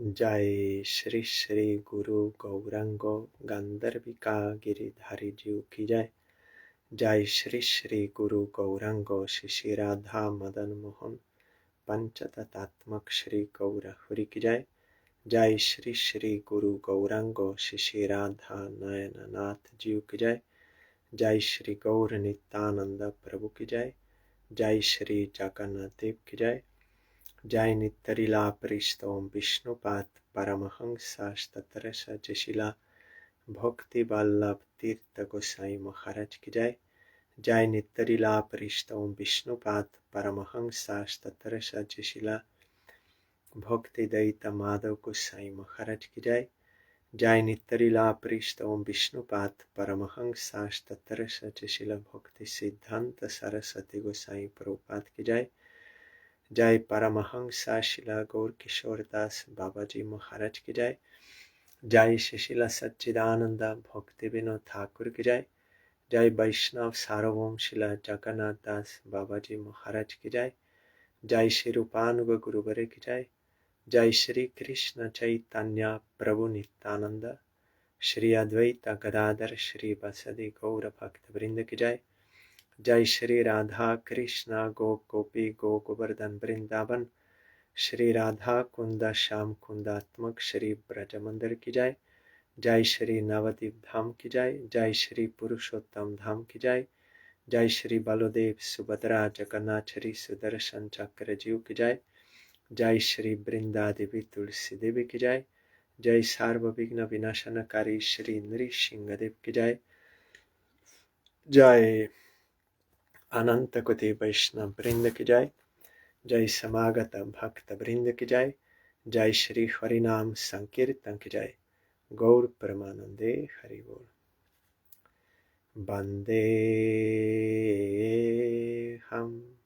जय श्री श्री गुरु गौरांग गांधर्विका गिरिधारी जीव की जय। जय श्री श्री गुरु गौरांग श्री राधा मदन मोहन पंचतत्त्वात्मक श्री गौरहरि की जय। जय श्री श्री गुरु गौरांग श्री राधा नयननाथ जीव की जय। जय श्री गौर नित्यानंद प्रभु की जय। जय श्री जगन्नाथ देव की जय। जय नित्यलीला परिस्तोम विष्णुपाद परमहंसास्तत्रस जशिला भक्ति वल्लभ तीर्थ गोसाई महाराज की जय। जय नित्यलीला परिस्तोम विष्णुपाद परमहंसास्तत्रस जशिला भक्ति दैत माधव गोसाई महाराज की जय। जय नित्यलीला परिस्तोम विष्णुपाद परमहंसास्तत्रस जशिला भक्ति सिद्धांत सरस्वती गोसाई प्रभुपाद की जय। जय परमहंसा शिला गौर किशोर दास बाबा जी महाराज की जय। जय शिशिला सच्चिदानंद भक्ति विनोद ठाकुर की जय। जय वैष्णव सार्वभौम शिला जगन्नाथ दास बाबा जी महाराज की जय। जय श्री रूपानुग गुरुवरे की जय। जय श्री कृष्ण चैतन्य प्रभु नित्यानंद श्री अद्वैत गदाधर श्री बसदि गौर भक्त वृंद की जय। जय श्री राधा कृष्ण गोपी गोवर्धन वृंदावन श्री राधा कुंद श्याम कुंदात्मक श्री ब्रज मंदिर की जय। जय श्री नवदीप धाम की जय। जय श्री पुरुषोत्तम धाम की जय। जय श्री बलदेव सुभद्रा जगन्नाथ श्री सुदर्शन चक्र जीव की जय। जय श्री वृंदा देवी तुलसी देवी की जय। जय सर्वविघ्न विनाशनकारी श्री नृसिंह देव की जय। जय अनंत कोटि वैष्णव वृंद की जय। जय समागत भक्त वृंद की जय। जय श्री हरिनाम संकीर्तन की जय। गौर परमानंदे हरि बोल। वंदे हम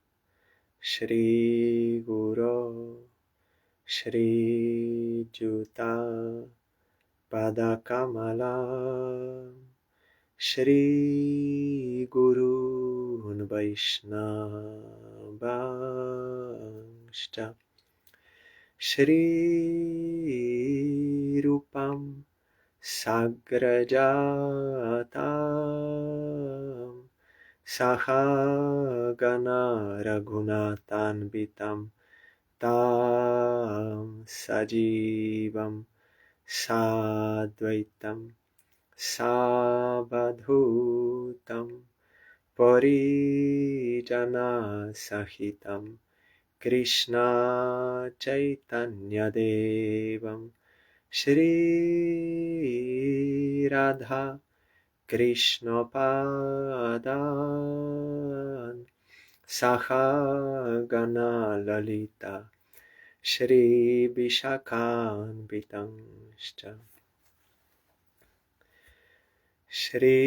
श्री गुरो श्री जुता पदकमला श्री गुरून् वैष्णवांश्च श्री रूपं साग्रजातं सहगना रघुनाथान्वितं तं सजीवं साद्वैतं सावधूतं परिजनसहितं कृष्ण चैतन्यदेवं श्री राधा कृष्णपादान् सहगना ललिता श्री विशाखान्वितंश्च श्री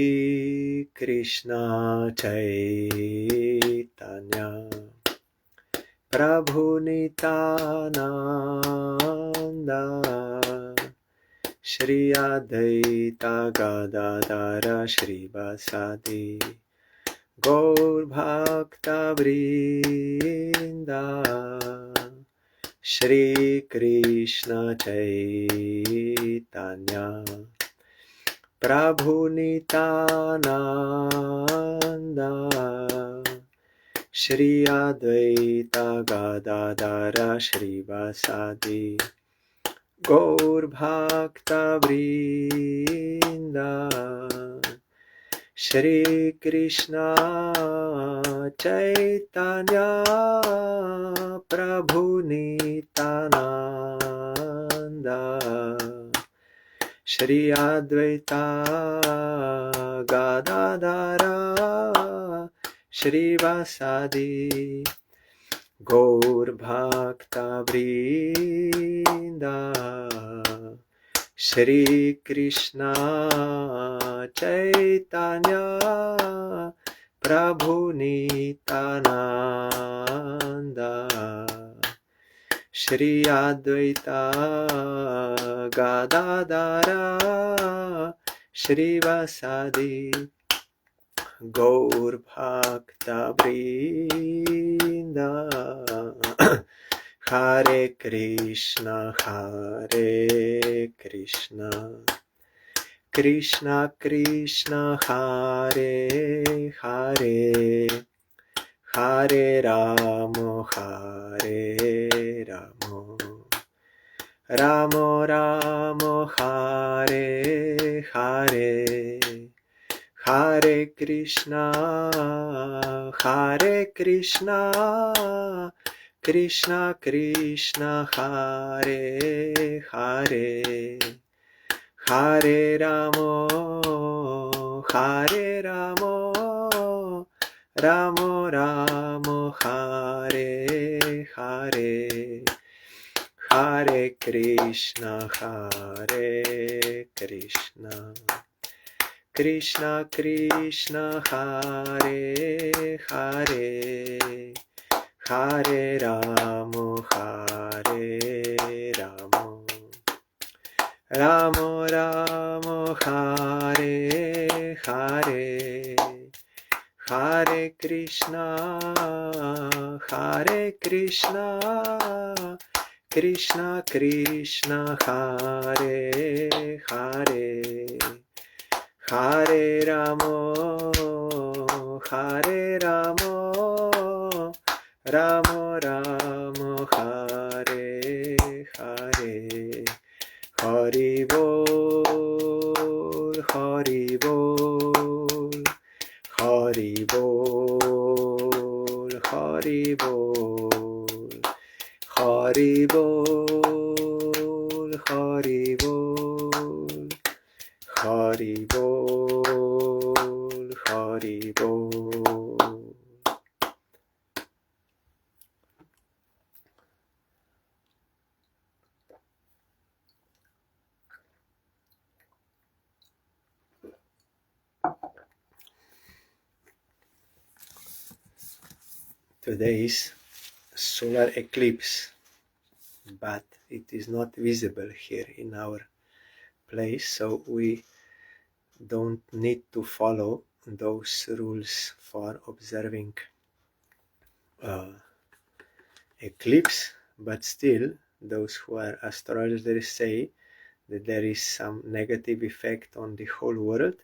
कृष्ण चैतन्य प्रभु नित्यानंद श्री अद्वैत गदाधर श्रीवासादि गौर भक्त वृंद श्री कृष्ण चैतन्य प्रभु नित्यानंद श्री अद्वैत गदाधर श्रीवासादि गौर भक्त वृंद श्री कृष्ण चैतन्य प्रभु नित्यानंद श्री अद्वैत गदाधर श्रीवासादि गौर भक्त वृंद श्री कृष्ण चैतन्य प्रभु नित्यानंद श्री अद्वैत गदाधर श्रीवासादि गौर भक्त वृंद Hare Krishna, Krishna Krishna, Hare Hare, Hare Ramo, Ramo Ramo, Hare Hare, Hare Krishna, Krishna Krishna, Hare Hare, Hare Ramo, Ramo Ramo, Hare Hare, Hare Krishna, Krishna Krishna, Hare Hare, Hare Ramo, Ramo Ramo, Hare Hare, Hare Krishna, Krishna Krishna, Hare Hare, Hare Ramo, Ramo Ramo, Hare Hare, Hari Bol, Hari Bol, Hari Bol, Hari Bol, Hari Bol, Hari Bol, Hari Bol, Hari Bol. Today is solar eclipse, but it is not visible here in our place, so we don't need to follow those rules for observing eclipse, but still those who are astrologers say that there is some negative effect on the whole world.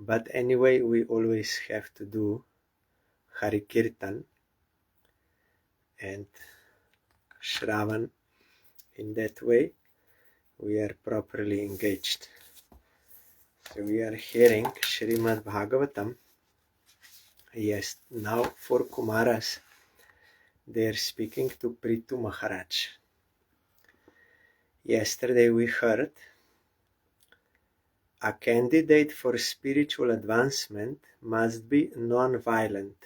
But anyway, we always have to do Hari Kirtan and Shravan. In that way we are properly engaged. So we are hearing SRIMAD Bhagavatam. Yes, now for Kumaras they are speaking to Prithu Maharaj. Yesterday we heard a candidate for spiritual advancement must be non-violent,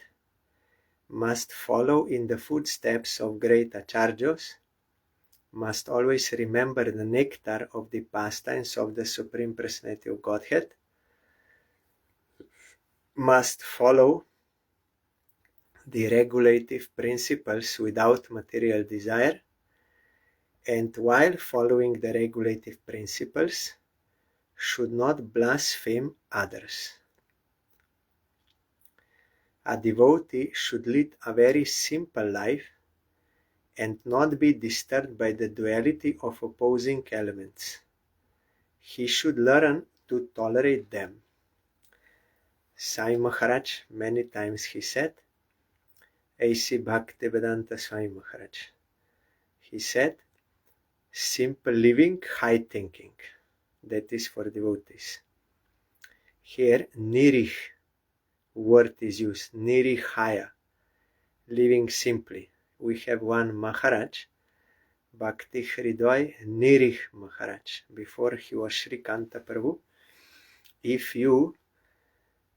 must follow in the footsteps of great acharyas, must always remember the nectar of the pastimes of the Supreme Personality of Godhead, must follow the regulative principles without material desire, and while following the regulative principles, should not blaspheme others. A devotee should lead a very simple life and not be disturbed by the duality of opposing elements. He should learn to tolerate them. Sai Maharaj, many times he said, A.C. Bhaktivedanta Swami Maharaj, he said, simple living, high thinking. That is for devotees. Here, nirih word is used, nirihaya, living simply. We have one Maharaj, Bhakti Hridoy Nirih Maharaj. Before he was Shrikanta Prabhu. If you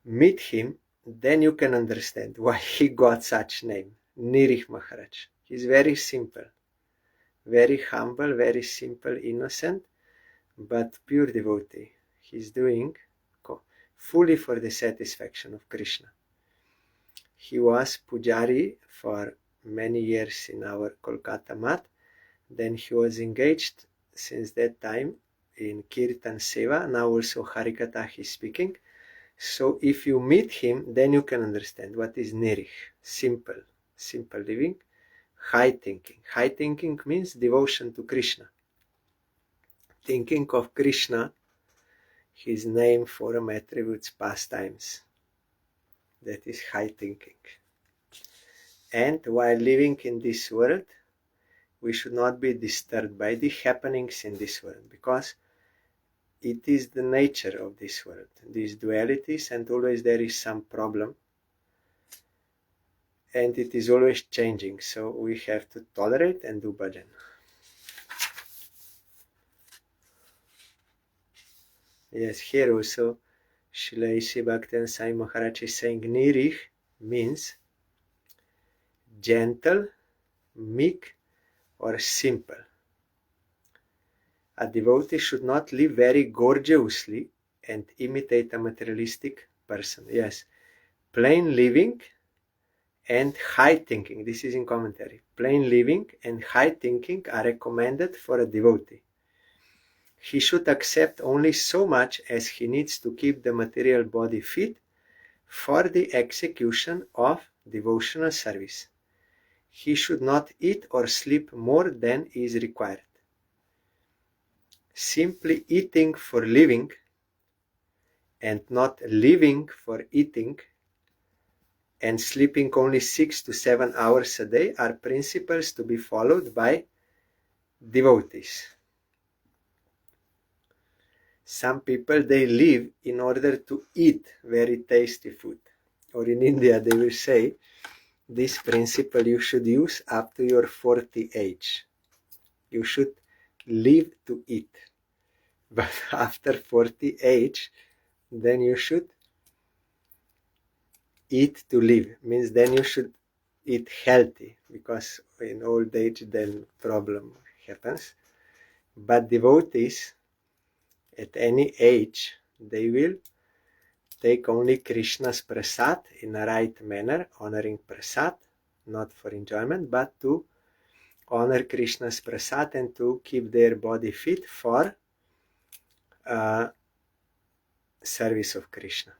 meet him, then you can understand why he got such name, Nirih Maharaj. He's very simple, very humble, very simple, innocent, but pure devotee. He's doing fully for the satisfaction of Krishna. He was Pujari for many years in our Kolkata mat. Then he was engaged since that time in Kirtan Seva. Now also Harikatha he is speaking. So if you meet him, then you can understand what is Nirih. Simple living, high thinking. High thinking means devotion to Krishna. Thinking of Krishna, his name, form, attributes, pastimes. That is high thinking. And while living in this world, we should not be disturbed by the happenings in this world, because it is the nature of this world, these dualities, and always there is some problem, and it is always changing, so we have to tolerate and do bhajan. Yes, here also Srila A.C. Bhaktivinoda Swami Maharaj is saying nirih means gentle, meek, or simple. A devotee should not live very gorgeously and imitate a materialistic person. Yes, plain living and high thinking, this is in commentary, plain living and high thinking are recommended for a devotee. He should accept only so much as he needs to keep the material body fit for the execution of devotional service. He should not eat or sleep more than is required. Simply eating for living and not living for eating and sleeping only 6 to 7 hours a day are principles to be followed by devotees. Some people, they live in order to eat very tasty food. Or in India, they will say, this principle you should use up to your 40 age. You should live to eat. But after 40 age, then you should eat to live. Means then you should eat healthy, because in old age then problem happens. But devotees, at any age, they will take only Krishna's prasad in a right manner, honoring prasad, not for enjoyment, but to honor Krishna's prasad and to keep their body fit for service of Krishna.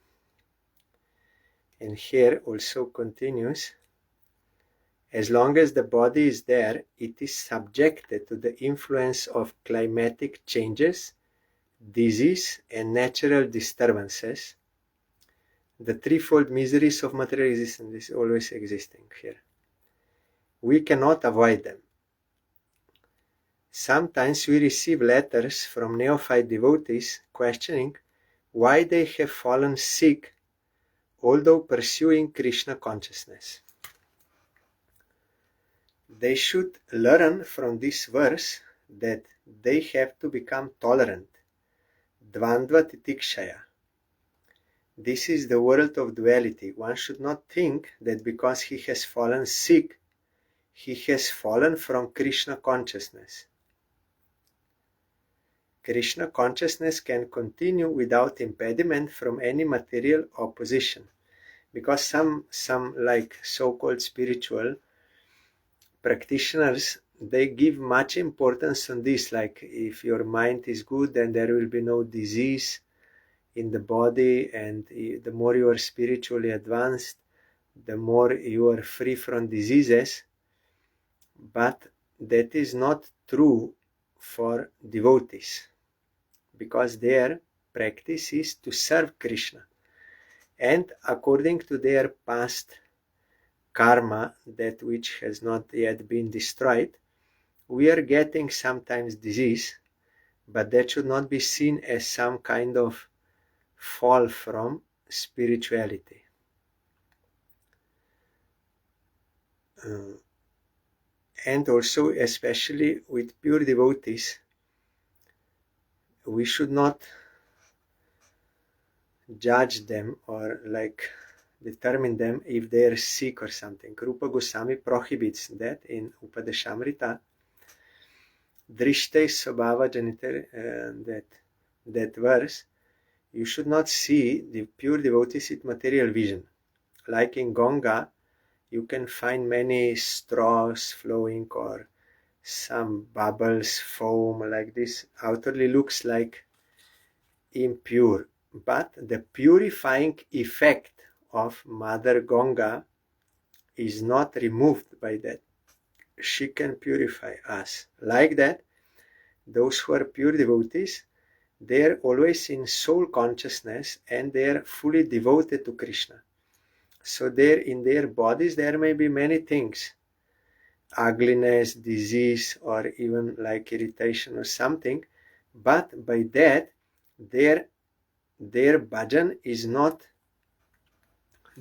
And here also continues, as long as the body is there, it is subjected to the influence of climatic changes, disease, and natural disturbances. The threefold miseries of material existence is always existing here. We cannot avoid them. Sometimes we receive letters from neophyte devotees questioning why they have fallen sick although pursuing Krishna consciousness. They should learn from this verse that they have to become tolerant. Dvandva titikshaya. This is the world of duality. One should not think that because he has fallen sick, he has fallen from Krishna consciousness. Krishna consciousness can continue without impediment from any material opposition. Because some like so-called spiritual practitioners, they give much importance on this, like if your mind is good, then there will be no disease in the body, and the more you are spiritually advanced, the more you are free from diseases. But that is not true for devotees, because their practice is to serve Krishna. And according to their past karma, that which has not yet been destroyed, we are getting sometimes disease, but that should not be seen as some kind of fall from spirituality. And also, especially with pure devotees, we should not judge them or like determine them if they are sick or something. Rupa Goswami prohibits that in Upadeshamrita. Drishte Svabhava Janite, that verse, you should not see the pure devotees with material vision. Like in Ganga, you can find many straws flowing or some bubbles, foam like this. Outwardly looks like impure, but the purifying effect of Mother Ganga is not removed by that. she can purify us. Like that, those who are pure devotees, they are always in soul consciousness and they are fully devoted to Krishna. So there in their bodies there may be many things, ugliness, disease, or even like irritation or something, but by that their bhajan is not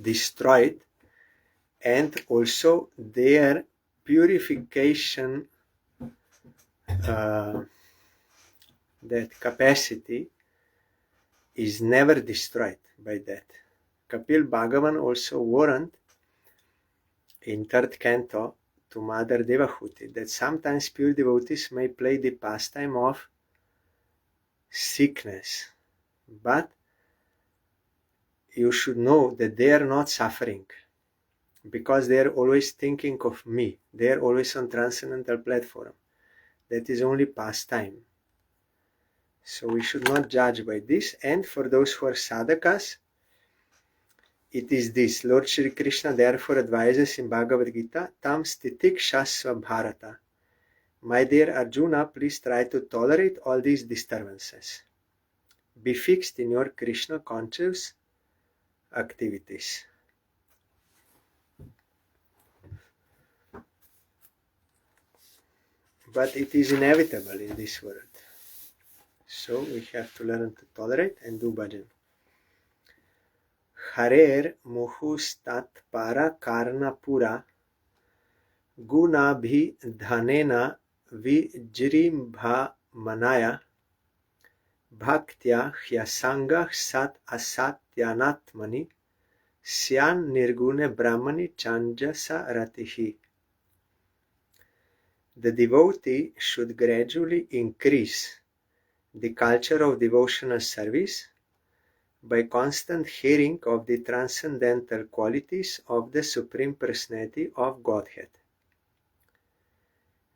destroyed, and also their purification, that capacity is never destroyed by that. Kapil Bhagavan also warned in 3rd canto to Mother Devahuti that sometimes pure devotees may play the pastime of sickness, but you should know that they are not suffering because they are always thinking of me. They are always on transcendental platform. That is only pastime. So we should not judge by this. And for those who are sadhakas, it is this. Lord Shri Krishna therefore advises in Bhagavad Gita, Tam stitik shasva bharata. My dear Arjuna, please try to tolerate all these disturbances. Be fixed in your Krishna conscious activities. But it is inevitable in this world. So we have to learn to tolerate and do bhajan. Harer muhustat para karna pura guna bhi dhanena vijrimbha manaya bhaktya hyasanga sat asatyanatmani syan nirgune brahmani chanjasa ratihi. The devotee should gradually increase the culture of devotional service by constant hearing of the transcendental qualities of the Supreme Personality of Godhead.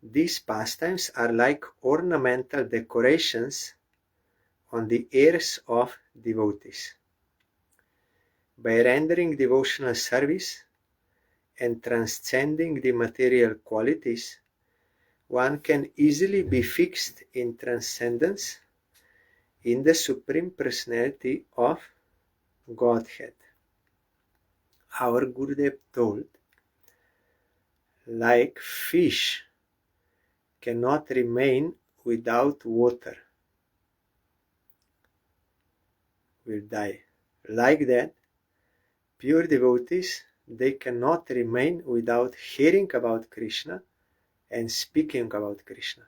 These pastimes are like ornamental decorations on the ears of devotees. By rendering devotional service and transcending the material qualities, one can easily be fixed in transcendence in the Supreme Personality of Godhead. Our Gurudev told, like fish cannot remain without water, will die. Like that, pure devotees, they cannot remain without hearing about Krishna and speaking about Krishna.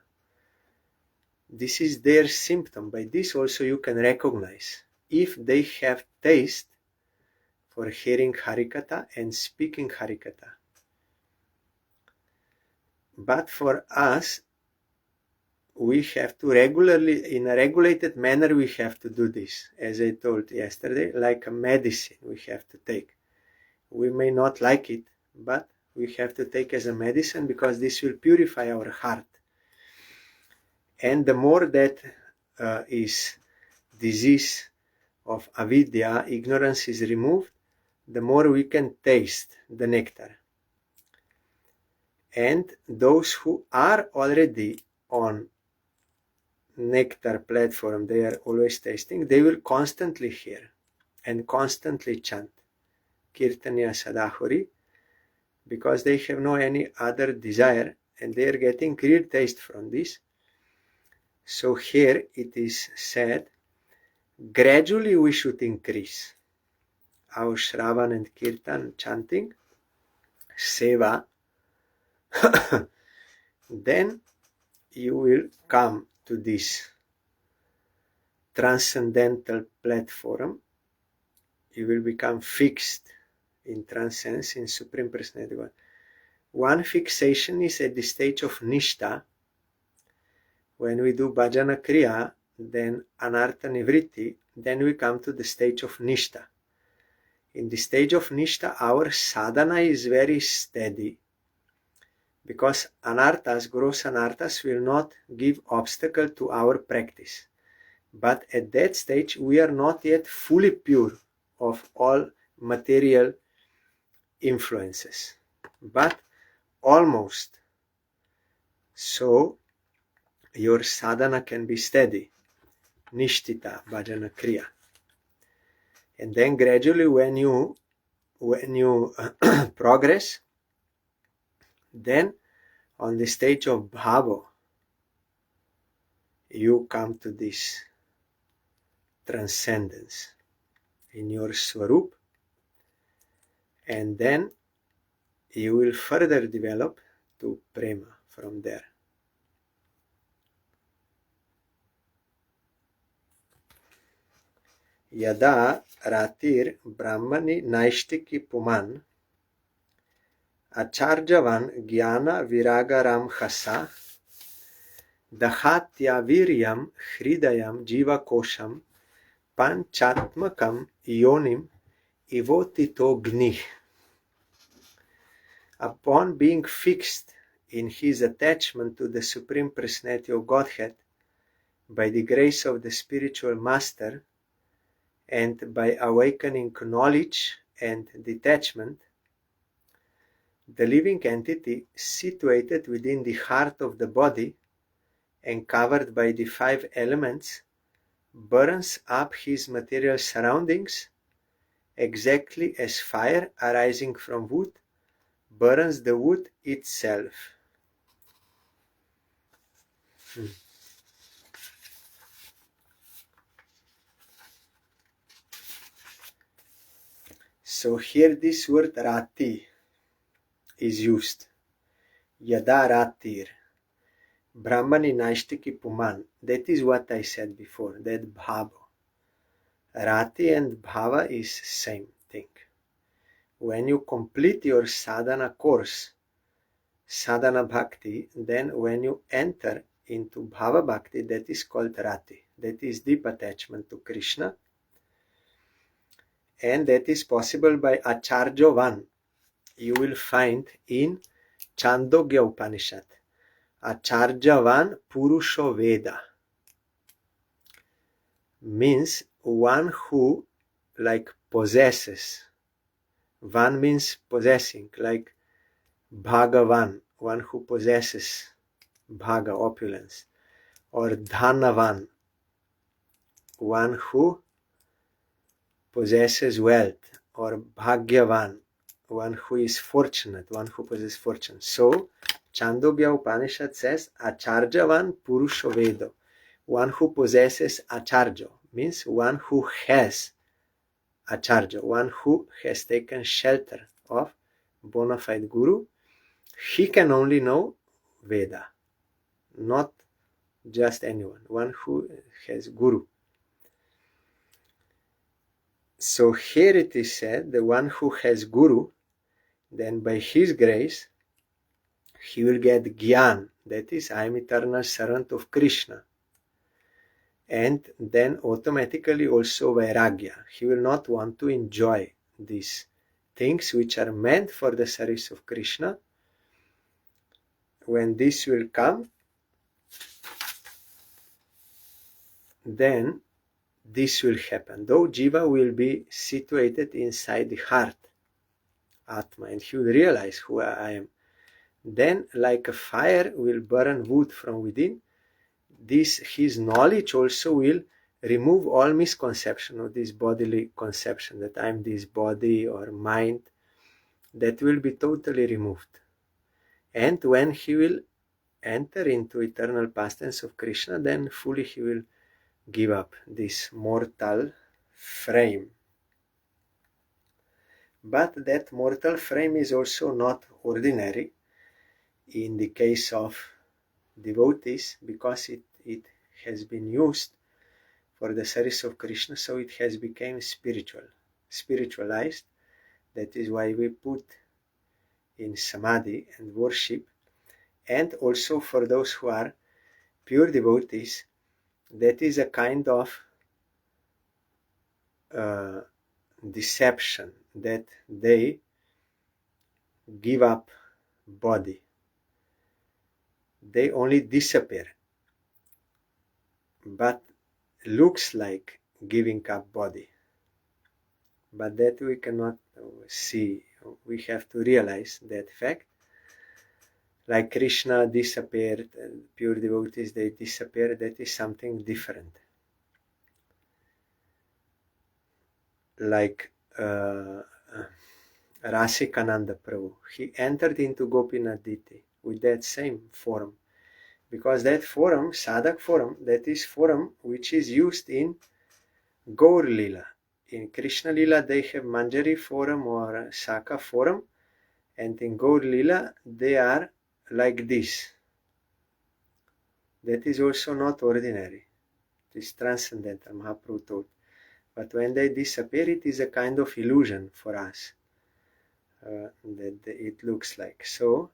This is their symptom. By this also you can recognize if they have taste for hearing Harikatha and speaking Harikatha. But for us, we have to regularly, in a regulated manner, we have to do this. As I told yesterday, like a medicine we have to take. We may not like it, but we have to take as a medicine because this will purify our heart. And the more that is disease of avidya, ignorance is removed, the more we can taste the nectar. And those who are already on nectar platform, they are always tasting, they will constantly hear and constantly chant Kirtanya Sadahuri because they have no any other desire and they are getting real taste from this. So here it is said, gradually we should increase our Shravan and Kirtan chanting, Seva, then you will come to this transcendental platform. You will become fixed in transcendence, in Supreme Personality. One fixation is at the stage of Nishta. When we do Bhajana Kriya, then Anartha Nivritti, then we come to the stage of Nishta. In the stage of Nishta, our sadhana is very steady because anarthas, gross anarthas, will not give obstacle to our practice. But at that stage, we are not yet fully pure of all material influences, but almost So your sadhana can be steady, nishtita bhajana kriya. And then gradually when you progress, then on the stage of bhava, you come to this transcendence in your swarup, and then you will further develop to prema from there. Yada ratir brahmani naishtiki puman acharjavan jnana viragaram khasa dahatya viryam hridayam jiva kosham panchatmakam yonim ivotito gnih. Upon being fixed in his attachment to the Supreme Personality of Godhead, by the grace of the spiritual master, and by awakening knowledge and detachment, the living entity situated within the heart of the body and covered by the 5 elements burns up his material surroundings exactly as fire arising from wood burns the wood itself. So here this word rati is used. Yada ratir. Brahmani naishtiki puman. That is what I said before, that bhava. Rati and bhava is same thing. When you complete your sadhana course, sadhana bhakti, then when you enter into bhava bhakti, that is called rati. That is deep attachment to Krishna. And that is possible by Acharjovan. You will find in Chandogya Upanishad. Acharjavan Purusho Veda means one who like possesses. Van means possessing, like Bhagavan, one who possesses Bhaga, opulence, or Dhanavan, one who possesses wealth, or Bhagyavan, one who is fortunate, one who possesses fortune. So Chandogya Upanishad says Acharjavan Purusho Vedo, one who possesses Acharjo, means one who has Acharjo, one who has taken shelter of bona fide Guru. He can only know Veda, not just anyone, one who has Guru. So here it is said, the one who has Guru, then by his grace, he will get Gyan, that is, I am eternal servant of Krishna. And then automatically also Vairagya. He will not want to enjoy these things which are meant for the service of Krishna. When this will come, then this will happen. Though Jiva will be situated inside the heart, Atma, and he will realize who I am. Then, like a fire will burn wood from within, his knowledge also will remove all misconception of this bodily conception that I am this body or mind. That will be totally removed. And when he will enter into eternal pastimes of Krishna, then fully he will give up this mortal frame. But that mortal frame is also not ordinary in the case of devotees, because it has been used for the service of Krishna, so it has become spiritualized. That is why we put in samadhi and worship. And also for those who are pure devotees, that is a kind of deception, that they give up body. They only disappear, but looks like giving up body. But that we cannot see. We have to realize that fact. Like Krishna disappeared, pure devotees, they disappear, that is something different. Like Rasikananda Prabhu, he entered into Gopinath Diti with that same form, because that forum, Sadhak forum, that is forum which is used in Gaur Lila. In Krishna Lila they have Manjari forum or Saka forum, and in Gaur Lila they are like this. That is also not ordinary. It is transcendental, Mahaprabhu taught. But when they disappear, it is a kind of illusion for us. That it looks like. So,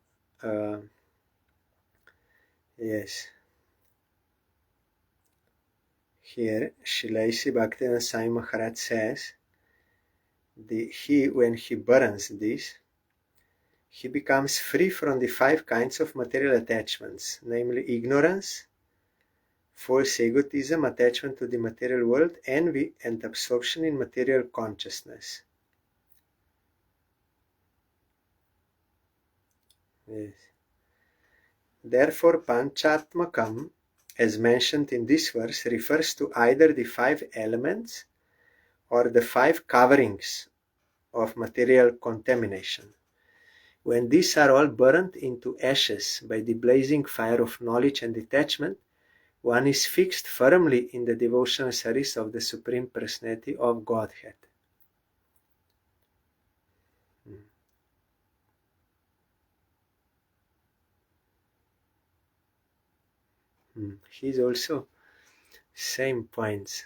yes. Here, Shilaisi Bhaktivinoda Swami Maharaj says, when he burns this, he becomes free from the 5 kinds of material attachments, namely ignorance, false egotism, attachment to the material world, envy, and absorption in material consciousness. Yes. Therefore, Panchatmakam, as mentioned in this verse, refers to either the 5 elements or the 5 coverings of material contamination. When these are all burnt into ashes by the blazing fire of knowledge and detachment, one is fixed firmly in the devotional service of the Supreme Personality of Godhead. He's also same points.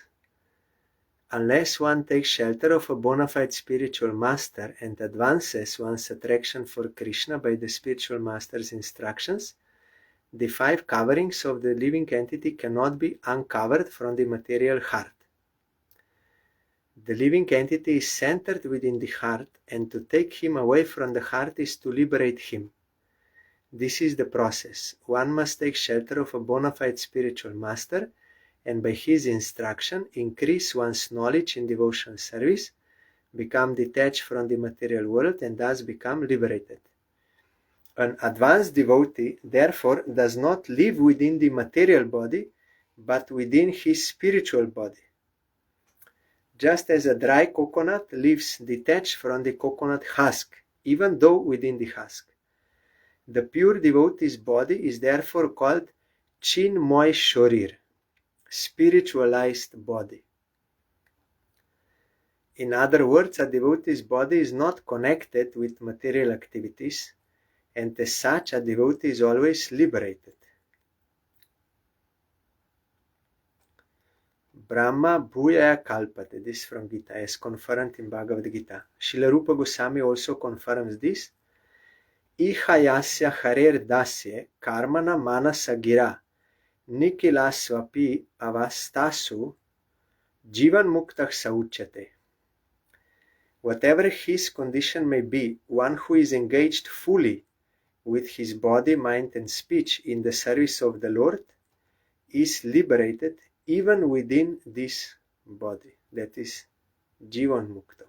Unless one takes shelter of a bona fide spiritual master and advances one's attraction for Krishna by the spiritual master's instructions, the 5 coverings of the living entity cannot be uncovered from the material heart. The living entity is centered within the heart, and to take him away from the heart is to liberate him. This is the process. One must take shelter of a bona fide spiritual master, and by his instruction increase one's knowledge in devotional service, become detached from the material world, and thus become liberated. An advanced devotee, therefore, does not live within the material body, but within his spiritual body. Just as a dry coconut lives detached from the coconut husk, even though within the husk. The pure devotee's body is therefore called Chinmoy Shorir, spiritualized body. In other words, a devotee's body is not connected with material activities, and as such a devotee is always liberated. Brahma Bhuyaya Kalpate, this from Gita, as confirmed in Bhagavad Gita. Srila Rupa Goswami also confirms this. Ihayasya harer dasye karmana manasa gira nikilasvapi avastasu jivan muktah sauchate. Whatever his condition may be, one who is engaged fully with his body, mind and speech in the service of the Lord is liberated even within this body. That is Jivan Mukta.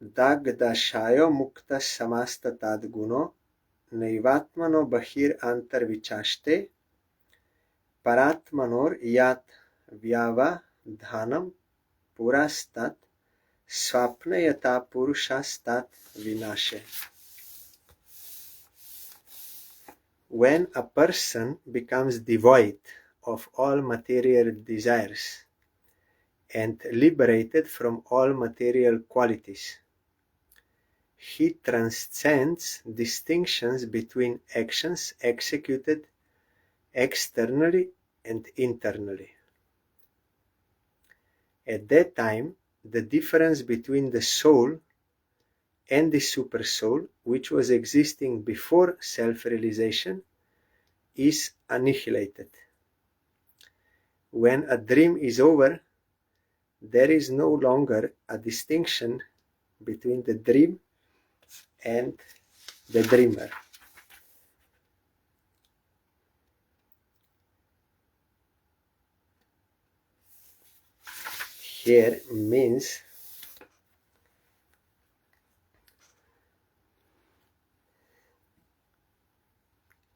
Dagdashayo Mukta Samasta Tadguno Neivatmano Bahir Antar Vichaste Paratmanor Yat Vyava Dhanam Purastat Swapnayata Purushastat Vinashe. When a person becomes devoid of all material desires and liberated from all material qualities, he transcends distinctions between actions executed externally and internally. At that time, the difference between the soul and the supersoul, which was existing before self-realization, is annihilated. When a dream is over, there is no longer a distinction between the dream and the dreamer. Here means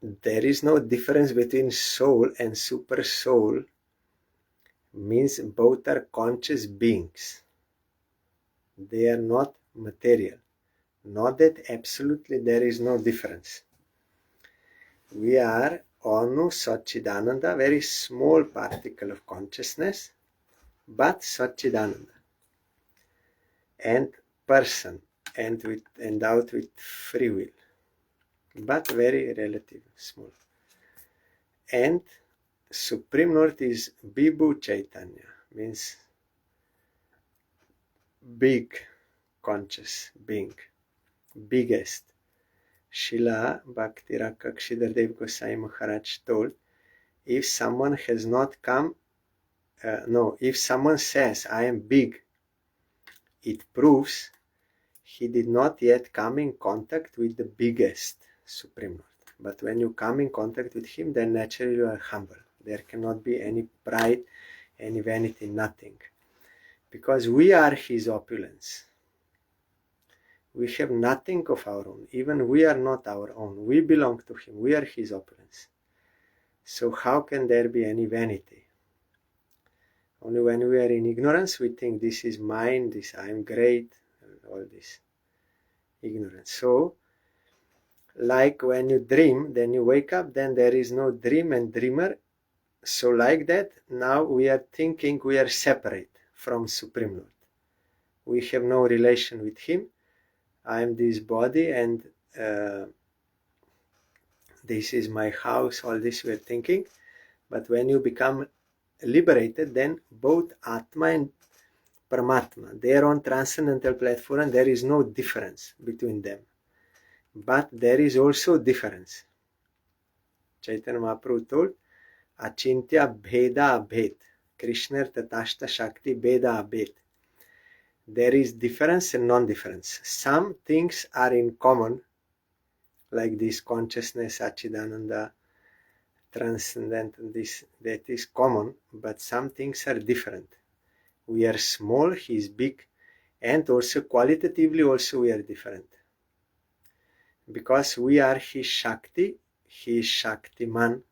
there is no difference between soul and super soul, means both are conscious beings. They are not material. Not that absolutely there is no difference. We are Anu Satchidananda, very small particle of consciousness, but Satchidananda, and person, and endowed with free will, but very relative, small. And Supreme Lord is Vibhu Chaitanya, means big conscious being, biggest. Srila Bhakti Rakshidhar Dev Gosai Maharaj told, if someone has not come, if someone says, I am big, it proves he did not yet come in contact with the biggest Supreme Lord. But when you come in contact with him, then naturally you are humble. There cannot be any pride, any vanity, nothing. Because we are his opulence. We have nothing of our own. Even we are not our own. We belong to him. We are his opulence. So how can there be any vanity? Only when we are in ignorance, we think this is mine, this I am great, all this ignorance. So, like when you dream, then you wake up, then there is no dream and dreamer. So like that, now we are thinking we are separate from Supreme Lord. We have no relation with him. I am this body and this is my house, all this we are thinking. But when you become liberated, then both Atma and Paramatma, they are on transcendental platform and there is no difference between them. But there is also difference. Chaitanya Mahaprabhu told, Achintya Bheda Abhed, Krishna Tatashta Shakti Bheda Abhed. There is difference and non-difference. Some things are in common, like this consciousness, Achidananda, transcendental, this that is common, but some things are different. We are small, he is big, and also qualitatively also we are different. Because we are his Shakti, he is Shaktiman,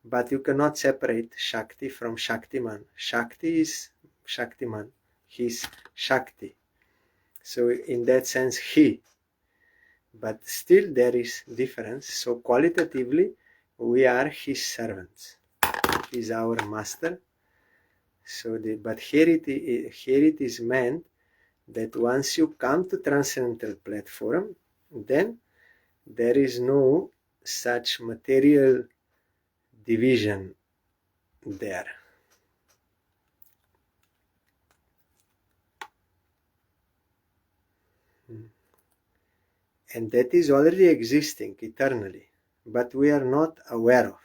but you cannot separate Shakti from Shaktiman. Shakti is Shaktiman, he is Shakti. So in that sense, he. But still there is difference. So qualitatively, we are his servants. He is our master. So, but here it is meant that once you come to transcendental platform, then there is no such material division there. And that is already existing eternally, but we are not aware of.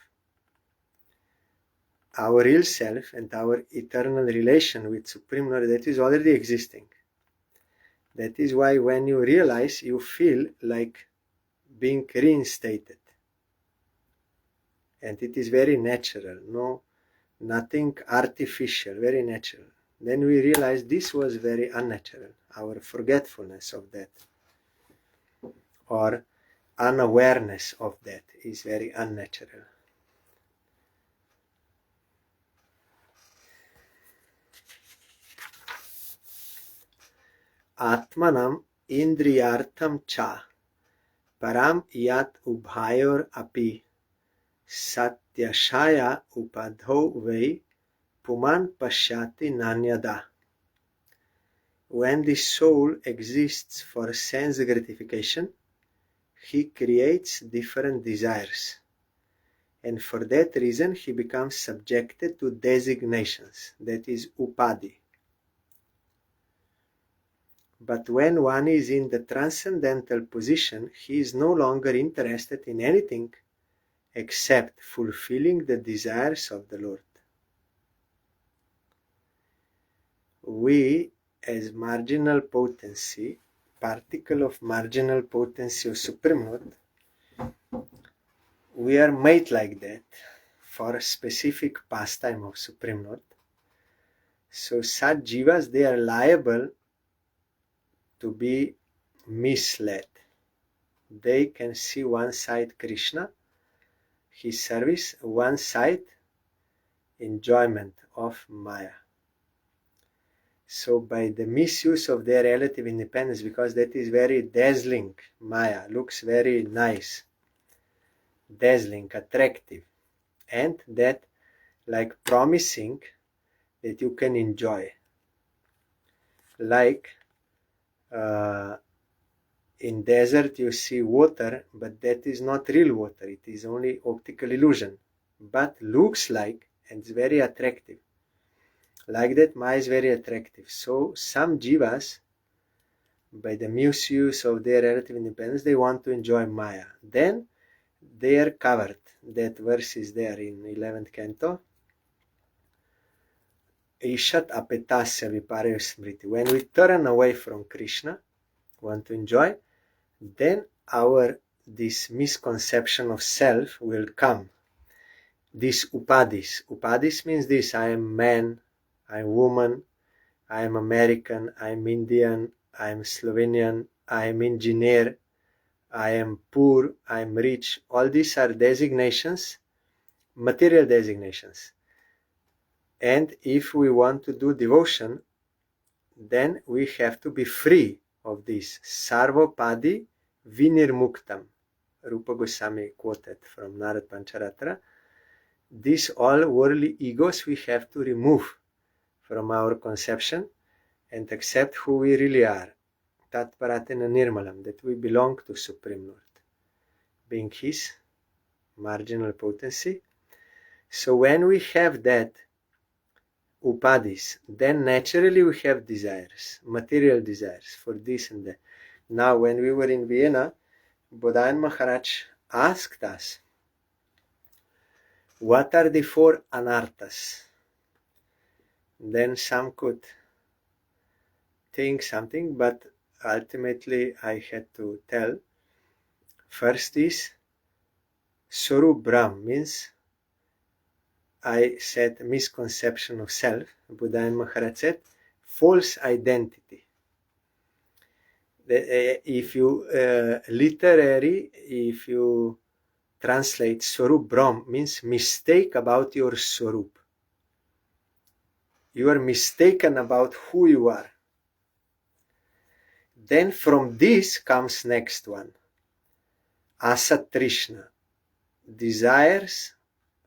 Our real self and our eternal relation with Supreme Lord, that is already existing. That is why when you realize, you feel like being reinstated. And it is very natural, nothing artificial, very natural. Then we realize this was very unnatural, our forgetfulness of that, or unawareness of that is very unnatural. Atmanam indriyartham cha param yat ubhayor api satyashaya upadho vei puman pashyati nanyada. When the soul exists for sense gratification, he creates different desires. And for that reason, he becomes subjected to designations, that is upadi. But when one is in the transcendental position, he is no longer interested in anything except fulfilling the desires of the Lord. We, as marginal potency, particle of marginal potency of Supreme Lord, we are made like that for a specific pastime of Supreme Lord. So such jivas, they are liable to be misled. They can see one side Krishna his service, one side, enjoyment of Maya. So by the misuse of their relative independence, because that is very dazzling, Maya looks very nice, dazzling, attractive, and that like promising that you can enjoy. Like in desert you see water, but that is not real water, it is only optical illusion, but looks like, and it's very attractive. Like that, Maya is very attractive. So some jivas, by the misuse of their relative independence, they want to enjoy Maya. Then they are covered. That verse is there in 11th canto. Ishat apetasya viparaya smriti. When we turn away from Krishna, want to enjoy, then this misconception of self will come. This upadis. Upadis means this: I am man, I am woman, I am American, I am Indian, I am Slovenian, I am engineer, I am poor, I am rich. All these are designations, material designations. And if we want to do devotion, then we have to be free of this. Sarvopadi vinirmuktam. Rupa Goswami quoted from Narad Pancharatra. These all worldly egos we have to remove from our conception and accept who we really are. Tat Paratina Nirmalam, that we belong to Supreme Lord, being His marginal potency. So when we have that upadis, then naturally we have desires, material desires for this and that. Now when we were in Vienna, Bodhayan Maharaj asked us, what are the four anarthas? Then some could think something, but ultimately I had to tell. First is Swarup Brahm, means I said misconception of self. Buddha and Maharaj said false identity. If you if you translate Swarup Brahm, means mistake about your Swarup. You are mistaken about who you are. Then from this comes next one. Asat Trishna. Desires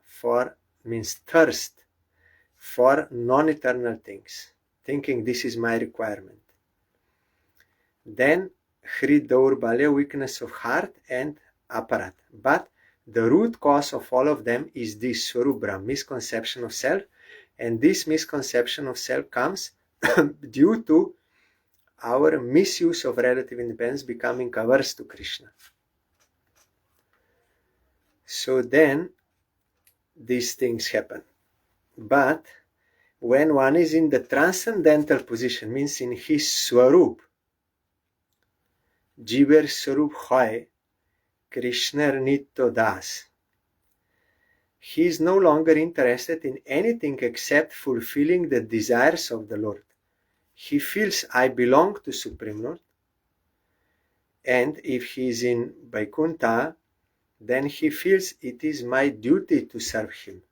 for, means thirst for non-eternal things. Thinking this is my requirement. Then Hri Daurbalya, weakness of heart, and aparat. But the root cause of all of them is this Swarup Brahm, misconception of self. And this misconception of self comes due to our misuse of relative independence, becoming averse to Krishna. So then these things happen. But when one is in the transcendental position, means in his Swarup, Jiver Swarup Hoy, Krishna Nitto Das, he is no longer interested in anything except fulfilling the desires of the Lord. He feels, I belong to Supreme Lord. And if he is in Vaikuntha, then he feels it is my duty to serve him.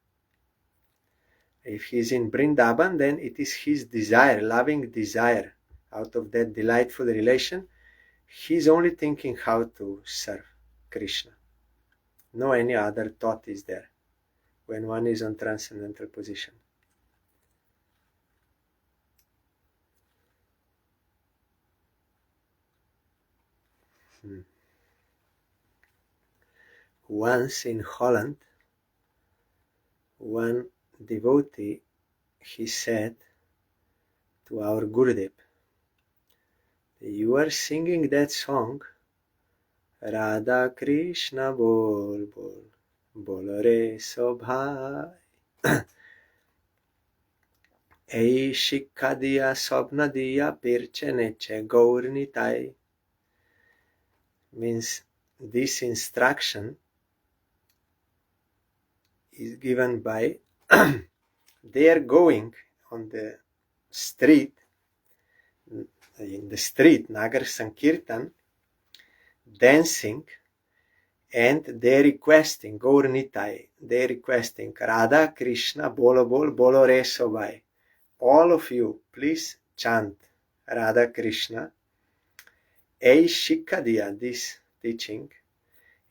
If he is in Vrindavan, then it is his desire, loving desire. Out of that delightful relation, he is only thinking how to serve Krishna. No any other thought is there when one is on transcendental position. Once in Holland, one devotee, he said to our Gurudev, you are singing that song, Radha Krishna bol bol, bol re so bhai. Ei shikha diya sabna diya pirche neche gaur nitai. Means this instruction is given by they are going on the street, in the street, Nagar Sankirtan, dancing, And they're requesting, Gaur Nitai, they're requesting, Radha Krishna Bolo Bol Bolo Re Sobai. All of you, please chant Radha Krishna. Ei Shikha Diya, this teaching,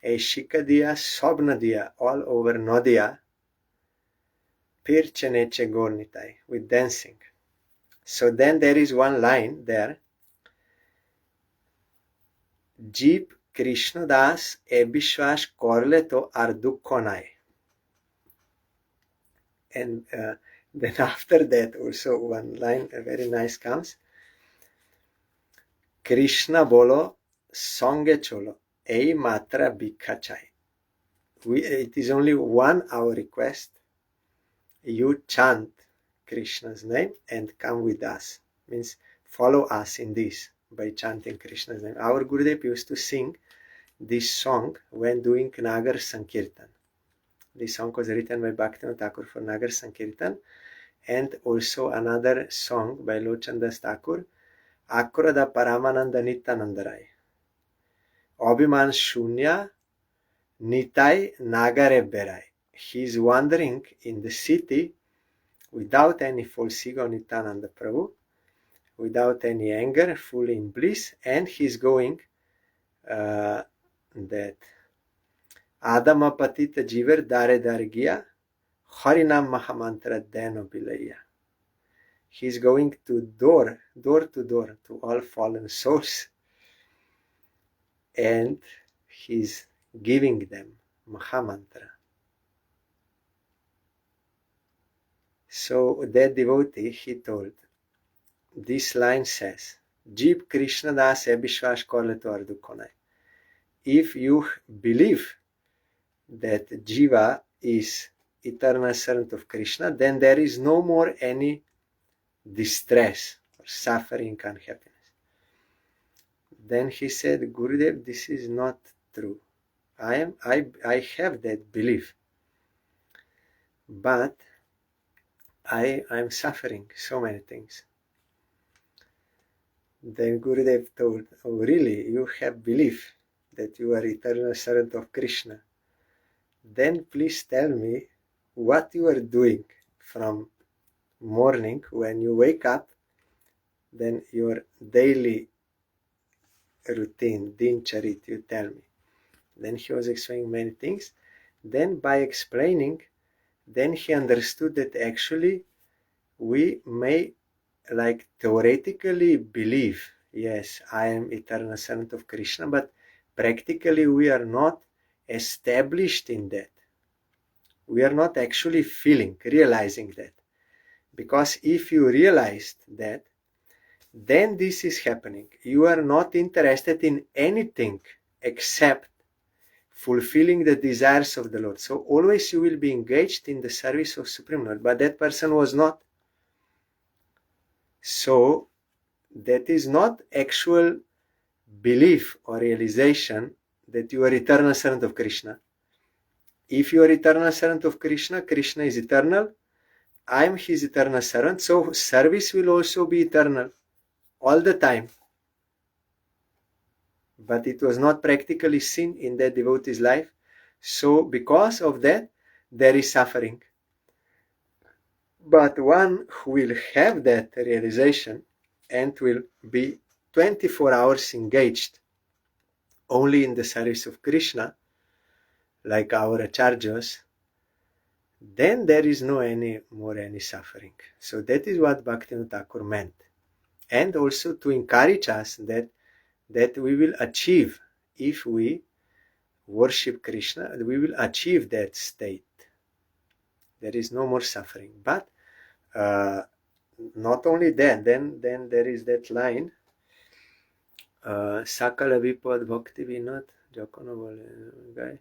Ei Shikha Diya, Sobna Diya, all over Nodia, Pirche Neche Gaur Nitai, with dancing. So then there is one line there, Jeep Krishna Das e Bishwash Korle to ar dukho nai. And then after that also one line very nice comes, Krishna bolo songe cholo ei matra bhikha chai. It is only 1 hour request. You chant Krishna's name and come with us. Means follow us in this by chanting Krishna's name. Our Gurudev used to sing this song when doing Nagar Sankirtan. This song was written by Bhaktivinoda Thakur for Nagar Sankirtan, and also another song by Lochandas Thakur, Akrada Paramananda Nityanandarai. Abhiman Shunya Nitai Nagare Berai. He is wandering in the city without any false ego, Nityananda Prabhu, without any anger, fully in bliss, and he is going that Adama Patita Jiver Dare Dargiya Harinam Mahamantra Deno Bilaya. He is going to door to door to all fallen souls, and he is giving them Mahamantra. So that devotee, he told, this line says, Jeep Krishna Das Ebishwash Korle to Ardukonai. If you believe that Jiva is eternal servant of Krishna, then there is no more any distress or suffering, unhappiness. Then he said, Gurudev, this is not true. I have that belief, but I am suffering so many things. Then Gurudev told, oh really, you have belief that you are eternal servant of Krishna? Then please tell me what you are doing from morning when you wake up, then your daily routine, dincharit, you tell me. Then he was explaining many things. Then by explaining, then he understood that actually we may like theoretically believe, yes, I am eternal servant of Krishna, but practically we are not established in that. We are not actually realizing that. Because if you realized that, then this is happening. You are not interested in anything except fulfilling the desires of the Lord. So always you will be engaged in the service of Supreme Lord, but that person was not. So that is not actual belief or realization that you are eternal servant of Krishna. If you are eternal servant of Krishna, Krishna is eternal, I am his eternal servant, so service will also be eternal all the time. But it was not practically seen in that devotee's life. So because of that, there is suffering. But one who will have that realization and will be 24 hours engaged only in the service of Krishna, like our acharyas, then there is no any suffering. So that is what Bhaktivinoda Thakur meant. And also to encourage us that we will achieve, if we worship Krishna, we will achieve that state. There is no more suffering. But not only that, then there is that line, Sakala Vipad Bhakti Vinod Jakono Bole Guy.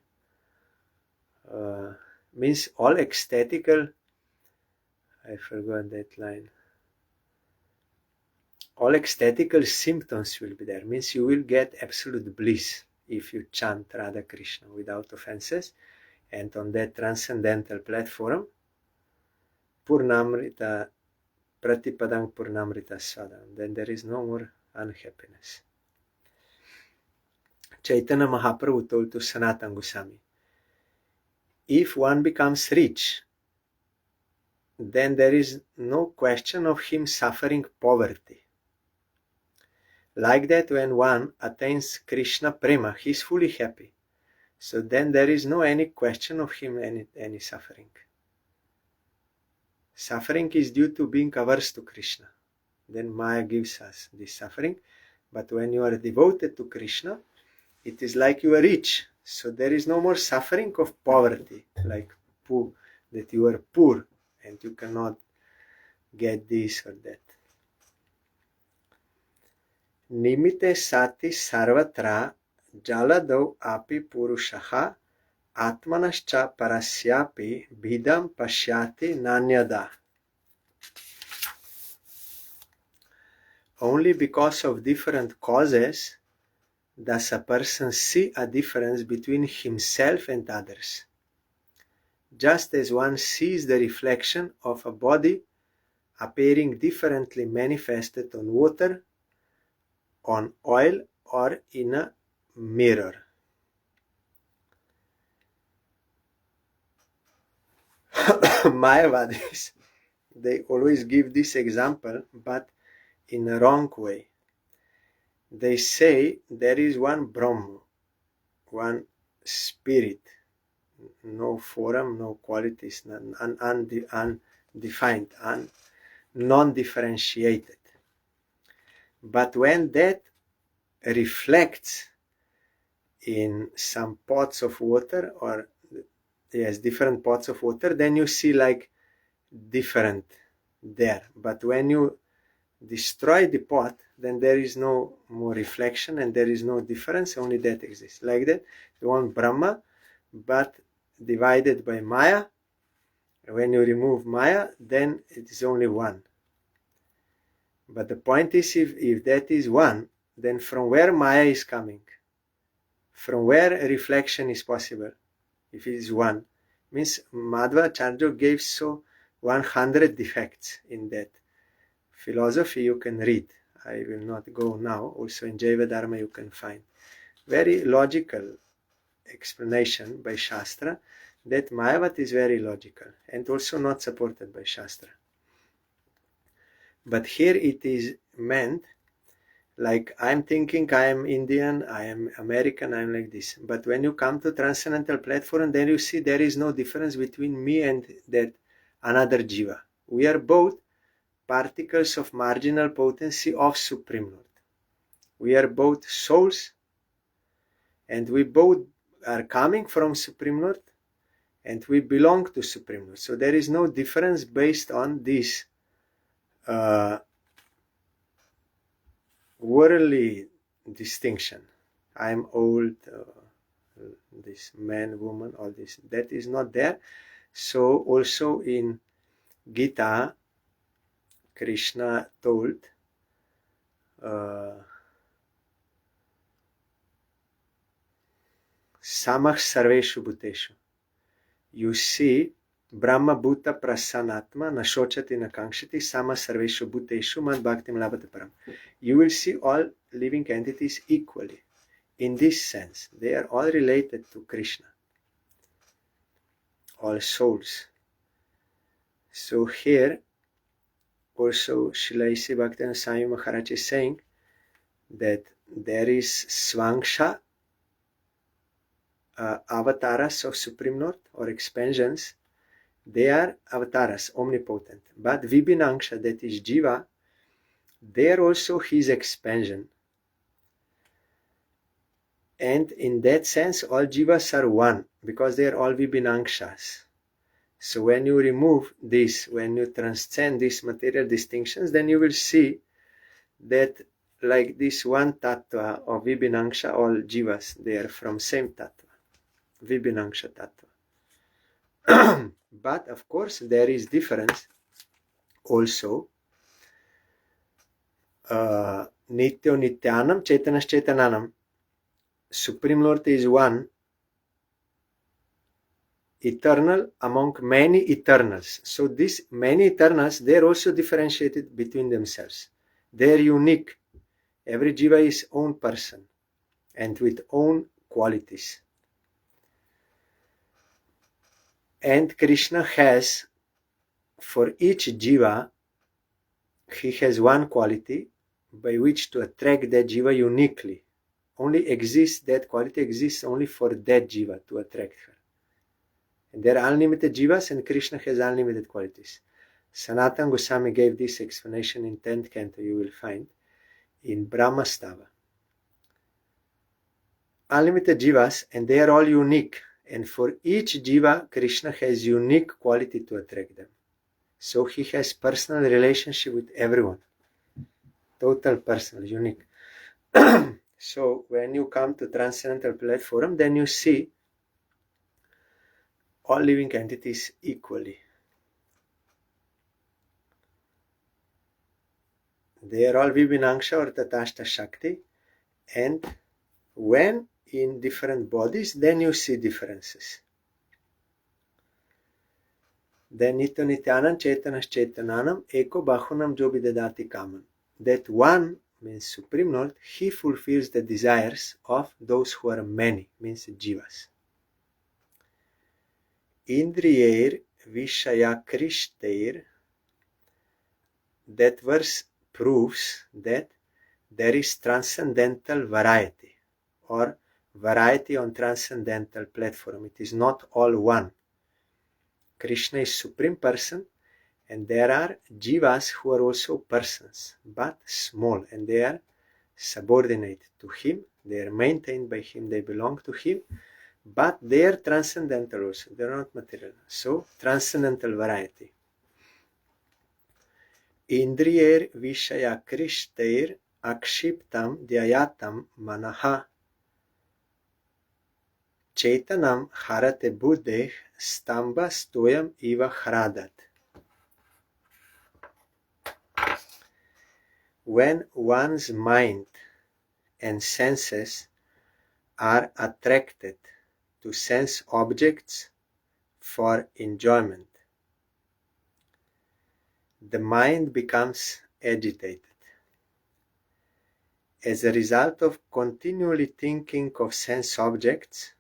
Means all ecstatical, I forgot that line. All ecstatical symptoms will be there. Means you will get absolute bliss if you chant Radha Krishna without offenses. And on that transcendental platform, Purnamrita, Pratipadang Purnamrita Sadam, then there is no more unhappiness. Chaitanya Mahaprabhu told to Sanatana Goswami, if one becomes rich, then there is no question of him suffering poverty. Like that, when one attains Krishna Prema, he is fully happy. So then there is no any question of him any suffering. Suffering is due to being averse to Krishna. Then Maya gives us this suffering. But when you are devoted to Krishna, it is like you are rich. So there is no more suffering of poverty, like poor, that you are poor and you cannot get this or that. Nimite sati sarvatra jaladau api purushaha atmanascha parasyapi bhidam pashyati nanyada. Only because of different causes does a person see a difference between himself and others. Just as one sees the reflection of a body appearing differently manifested on water, on oil, or in a mirror. Mayavadis, they always give this example, but in a wrong way. They say there is one Brahma, one spirit, no form, no qualities, undefined, non-differentiated. But when that reflects in some pots of water, or yes, different pots of water, then you see like different there. But when you destroy the pot, then there is no more reflection and there is no difference, only that exists. Like that, you want Brahma, but divided by Maya. When you remove Maya, then it is only one. But the point is, if that is one, then from where Maya is coming? From where reflection is possible? If it is one, means Madhvacharya gave so 100 defects in that philosophy. You can read. I will not go now. Also in Jaiva Dharma you can find very logical explanation by Shastra, that Mayavat is very logical and also not supported by Shastra. But here it is meant like I'm thinking I am Indian, I am American, I am like this. But when you come to transcendental platform, then you see there is no difference between me and that another jiva. We are both particles of marginal potency of Supreme Lord. We are both souls, and we both are coming from Supreme Lord, and we belong to Supreme Lord. So there is no difference based on this worldly distinction. I am old, this man, woman, all this. That is not there. So also in Gita, Krishna told Samach Sarveshu Bhuteshu. You see Brahma Bhuta Prasanatma Nashochati Nakankshati Sama Sarveshu Bhuteshu Mad Bhaktim Labhata Param. You will see all living entities equally. In this sense, they are all related to Krishna. All souls. So here also Srila A.C. Bhaktivinoda Swami Maharaj is saying that there is Swangsha avatars of Supreme Lord or expansions. They are avatars, omnipotent. But Vibhinangsha, that is Jiva, they are also his expansion. And in that sense, all Jivas are one, because they are all Vibhinangshas. So when you remove this, when you transcend these material distinctions, then you will see that like this one tattva of Vibhinangsha, all Jivas, they are from same tattva, Vibhinangsha tattva. But of course there is difference also. Nityo Nityanam Chaitanas Chaitananam. Supreme Lord is one, eternal among many eternals. So these many eternals, they are also differentiated between themselves. They are unique. Every jiva is own person. and with own qualities. And Krishna has, for each jiva, he has one quality by which to attract that jiva uniquely. That quality exists only for that jiva to attract her. And there are unlimited jivas, and Krishna has unlimited qualities. Sanatana Goswami gave this explanation in 10th canto, you will find, in Brahmastava. Unlimited jivas, and they are all unique. And for each jiva, Krishna has unique quality to attract them. So he has personal relationship with everyone. Total personal, unique. So when you come to transcendental platform, then you see all living entities equally. They are all Vibhinangsha or Tatashta Shakti, and when in different bodies, then you see differences. Then Nitya Nityanam Chaitanas Chaitananam Eko Bahunam Jobi Dadati Kaman. That one means Supreme Lord, he fulfills the desires of those who are many, means jivas. Indriyer Vishaya that verse proves that there is transcendental variety, or variety on transcendental platform. It is not all one. Krishna is Supreme Person, and there are jivas who are also persons, but small, and they are subordinate to him. They are maintained by him, they belong to him, but they are transcendental also. They are not material. So, transcendental variety. Indriyer Vishaya Krishtair Akshiptam Dhyayatam Manaha Chaitanam Harate Buddhe Stamba Stoyam Iva Hradat. When one's mind and senses are attracted to sense objects for enjoyment, the mind becomes agitated. As a result of continually thinking of sense objects,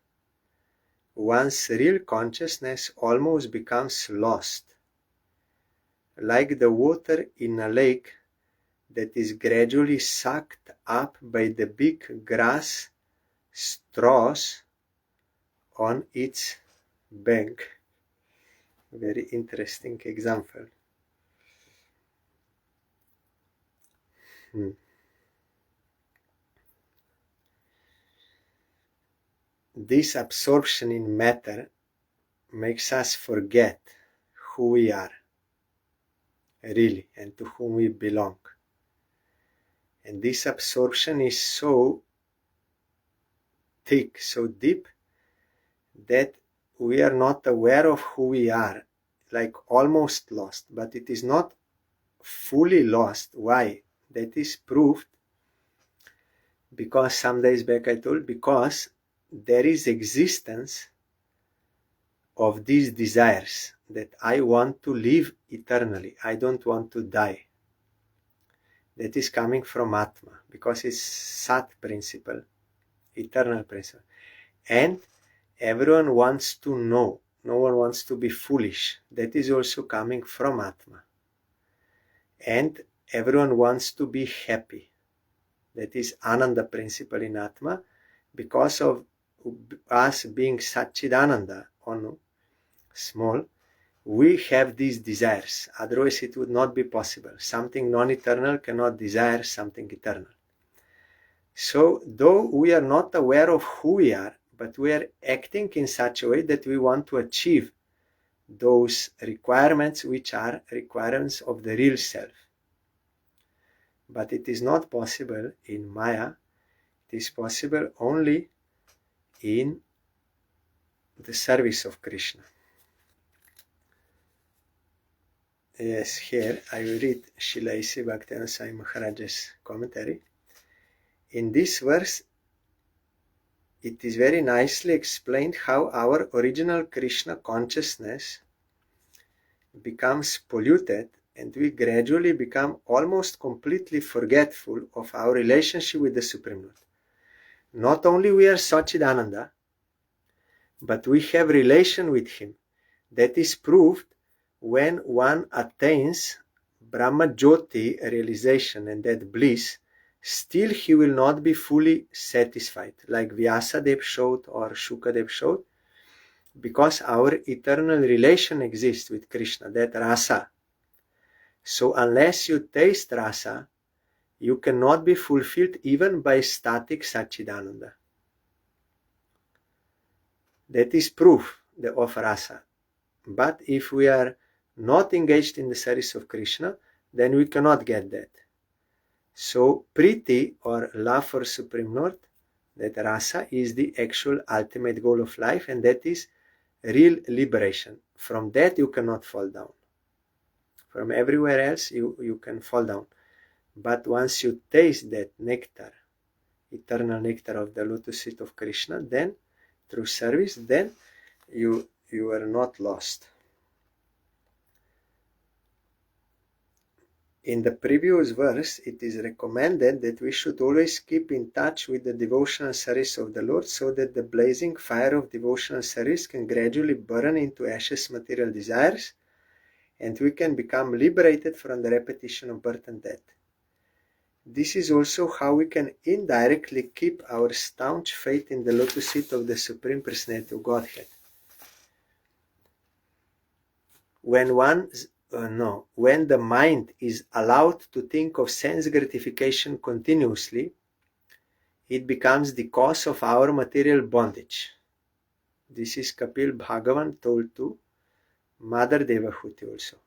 one's real consciousness almost becomes lost, like the water in a lake that is gradually sucked up by the big grass straws on its bank. Very interesting example. This absorption in matter makes us forget who we are really and to whom we belong. And this absorption is so thick, so deep, that we are not aware of who we are, like almost lost, but it is not fully lost. Why? That is proved because some days back I told, because there is existence of these desires, that I want to live eternally, I don't want to die. That is coming from Atma, because it's Sat principle, eternal principle. And everyone wants to know, no one wants to be foolish. That is also coming from Atma. And everyone wants to be happy. That is Ananda principle in Atma, because of us being Satchidananda, Onu, small, we have these desires. Otherwise it would not be possible. Something non-eternal cannot desire something eternal. So, though we are not aware of who we are, but we are acting in such a way that we want to achieve those requirements which are requirements of the real self. But it is not possible in Maya. It is possible only in the service of Krishna. Yes, here I will read Srila A.C. Bhaktivinoda Swami Maharaja's commentary. In this verse, it is very nicely explained how our original Krishna consciousness becomes polluted, and we gradually become almost completely forgetful of our relationship with the Supreme Lord. Not only we are Satchidananda, but we have relation with him. That is proved when one attains Brahma Jyoti realization and that bliss, still he will not be fully satisfied, like Vyasadeva showed or Shukadev showed, because our eternal relation exists with Krishna, that rasa. So unless you taste rasa, you cannot be fulfilled even by static Satchidananda. That is proof of rasa. But if we are not engaged in the service of Krishna, then we cannot get that. So Priti, or love for Supreme Lord, that rasa, is the actual ultimate goal of life, and that is real liberation. From that you cannot fall down. From everywhere else you can fall down. But once you taste that nectar, eternal nectar of the lotus feet of Krishna, then through service, then you are not lost. In the previous verse, it is recommended that we should always keep in touch with the devotional service of the Lord, so that the blazing fire of devotional service can gradually burn into ashes material desires, and we can become liberated from the repetition of birth and death. This is also how we can indirectly keep our staunch faith in the lotus feet of the Supreme Personality of Godhead. When the mind is allowed to think of sense gratification continuously, it becomes the cause of our material bondage. This is Kapil Bhagavan told to Mother Devahuti also.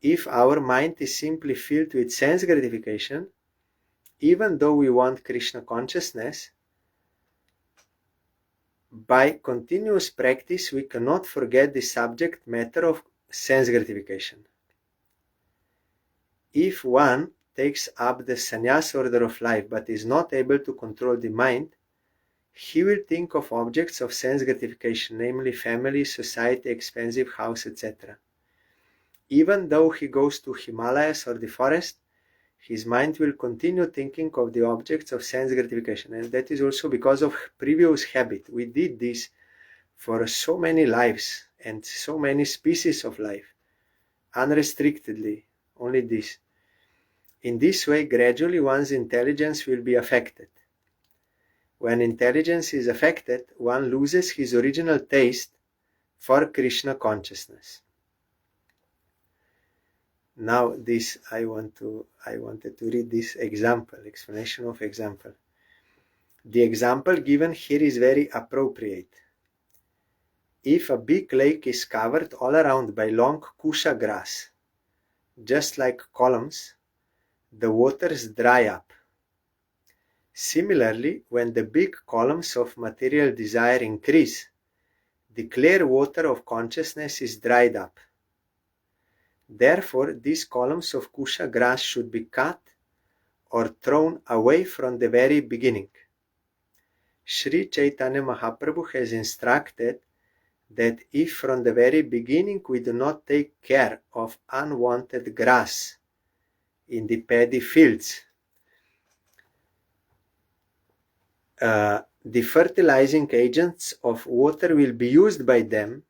If our mind is simply filled with sense gratification, even though we want Krishna consciousness, by continuous practice we cannot forget the subject matter of sense gratification. If one takes up the sannyas order of life but is not able to control the mind, he will think of objects of sense gratification, namely family, society, expensive house, etc. Even though he goes to Himalayas or the forest, his mind will continue thinking of the objects of sense gratification, and that is also because of previous habit. We did this for so many lives and so many species of life, unrestrictedly, only this. In this way, gradually one's intelligence will be affected. When intelligence is affected, one loses his original taste for Krishna consciousness. Now this I wanted to read this explanation of example. The example given here is very appropriate. If a big lake is covered all around by long kusha grass, just like columns, the waters dry up. Similarly, when the big columns of material desire increase, the clear water of consciousness is dried up. Therefore, these columns of kusha grass should be cut or thrown away from the very beginning. Sri Chaitanya Mahaprabhu has instructed that if from the very beginning we do not take care of unwanted grass in the paddy fields, the fertilizing agents of water will be used by them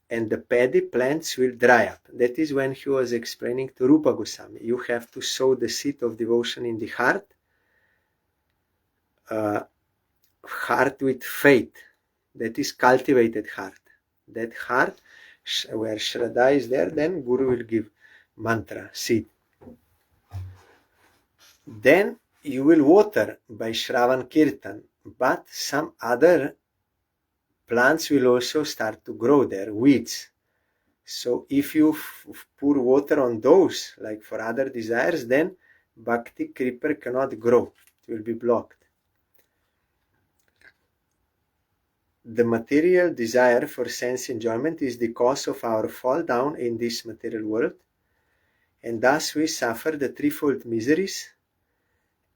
and the paddy plants will dry up. That is when he was explaining to Rupa Goswami, you have to sow the seed of devotion in the heart, heart with faith, that is cultivated heart. That heart where Shraddha is there, then Guru will give mantra, seed. Then you will water by Shravan Kirtan, but some other plants will also start to grow there, weeds. So if you pour water on those, like for other desires, then Bhakti creeper cannot grow, it will be blocked. The material desire for sense enjoyment is the cause of our fall down in this material world, and thus we suffer the threefold miseries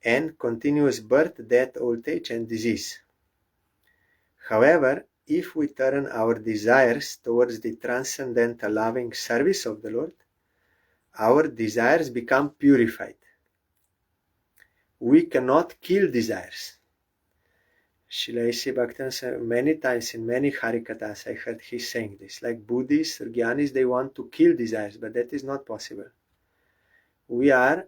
and continuous birth, death, old age, and disease. However, if we turn our desires towards the transcendental loving service of the Lord, our desires become purified. we cannot kill desires. Srila A.C. Bhaktan said many times in many Harikathas I heard he saying this, like Buddhists or Gyanis, they want to kill desires, but that is not possible. We are